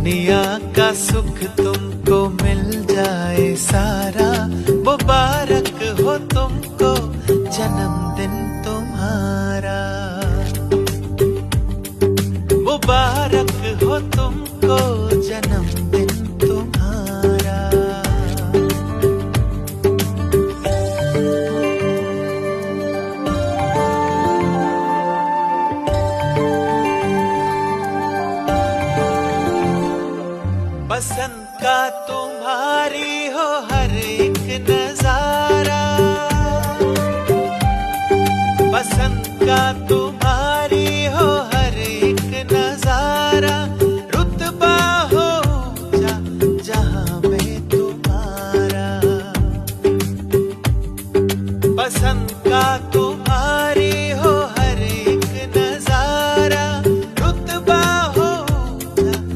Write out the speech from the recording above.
दुनिया का सुख तुमको मिल जाए सारा, मुबारक हो तुमको जन्मदिन तुम्हारा, मुबारक हो तुमको जन्मदिन तुम्हारा। पसंद का तुम्हारी हो हर एक नजारा, पसंद का तुम